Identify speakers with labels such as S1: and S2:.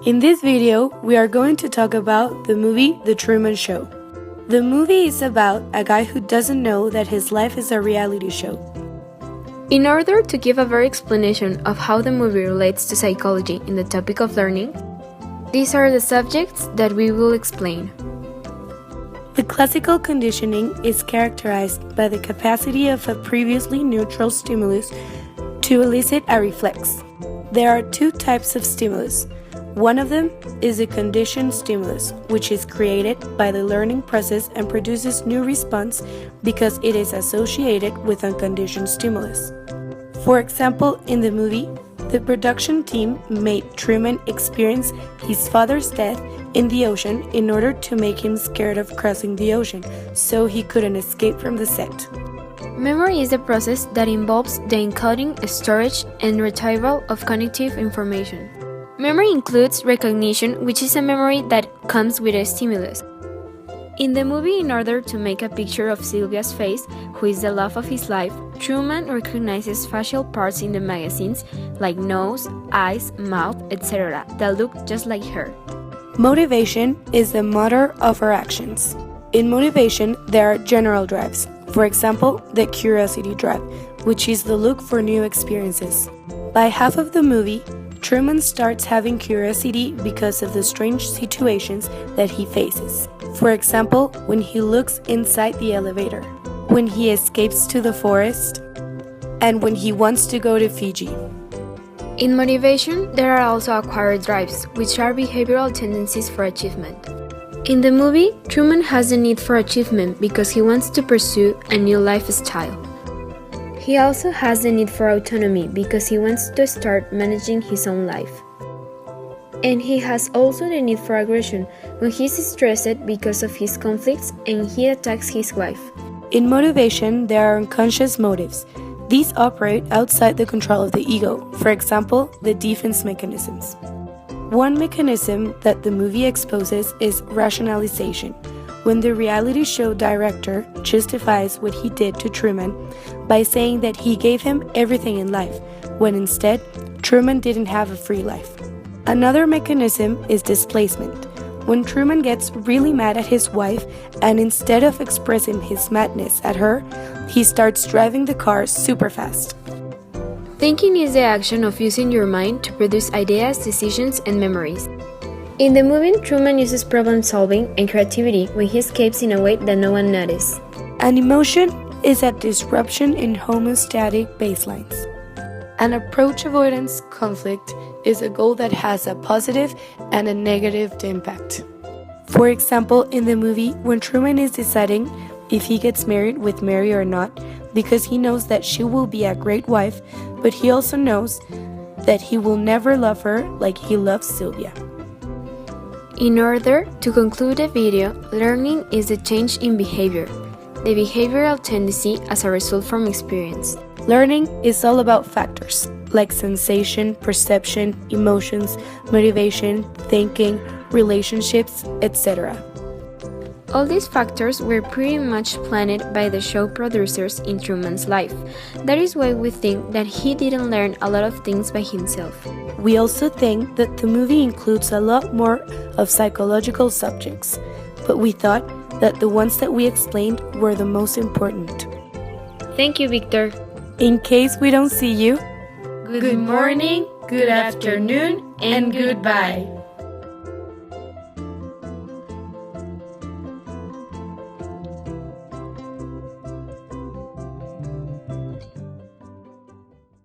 S1: In this video, we are going to talk about the movie The Truman Show. The movie is about a guy who doesn't know that his life is a reality show.
S2: In order to give a very explanation of how the movie relates to psychology in the topic of learning, these are the subjects that we will explain.
S1: The classical conditioning is characterized by the capacity of a previously neutral stimulus to elicit a reflex. There are two types of stimulus. One of them is a conditioned stimulus, which is created by the learning process and produces new response because it is associated with unconditioned stimulus. For example, in the movie, the production team made Truman experience his father's death in the ocean in order to make him scared of crossing the ocean, so he couldn't escape from the set.
S2: Memory is a process that involves the encoding, storage, and retrieval of cognitive information. Memory includes recognition, which is a memory that comes with a stimulus. In the movie, in order to make a picture of Sylvia's face, who is the love of his life, Truman recognizes facial parts in the magazines like nose, eyes, mouth, etc. that look just like her.
S1: Motivation is the motor of our actions. In motivation, there are general drives. For example, the curiosity drive, which is the look for new experiences. By half of the movie, Truman starts having curiosity because of the strange situations that he faces. For example, when he looks inside the elevator, when he escapes to the forest, and when he wants to go to Fiji.
S2: In motivation, there are also acquired drives, which are behavioral tendencies for achievement. In the movie, Truman has the need for achievement because he wants to pursue a new lifestyle. He also has the need for autonomy because he wants to start managing his own life. And he has also the need for aggression when he's stressed because of his conflicts and he attacks his wife.
S1: In motivation, there are unconscious motives. These operate outside the control of the ego, for example, the defense mechanisms. One mechanism that the movie exposes is rationalization, when the reality show director justifies what he did to Truman by saying that he gave him everything in life, when instead, Truman didn't have a free life. Another mechanism is displacement, when Truman gets really mad at his wife and instead of expressing his madness at her, he starts driving the car super fast.
S2: Thinking is the action of using your mind to produce ideas, decisions, and memories. In the movie, Truman uses problem solving and creativity when he escapes in a way that no one noticed.
S1: An emotion is a disruption in homeostatic baselines. An approach avoidance conflict is a goal that has a positive and a negative impact. For example, in the movie, when Truman is deciding if he gets married with Mary or not, because he knows that she will be a great wife, but he also knows that he will never love her like he loves Sylvia.
S2: In order to conclude the video, learning is the change in behavior, the behavioral tendency as a result from experience.
S1: Learning is all about factors like sensation, perception, emotions, motivation, thinking, relationships, etc.
S2: All these factors were pretty much planned by the show producers in Truman's life. That is why we think that he didn't learn a lot of things by himself.
S1: We also think that the movie includes a lot more of psychological subjects, but we thought that the ones that we explained were the most important.
S2: Thank you, Victor.
S1: In case we don't see you,
S2: Good morning, good afternoon, and goodbye.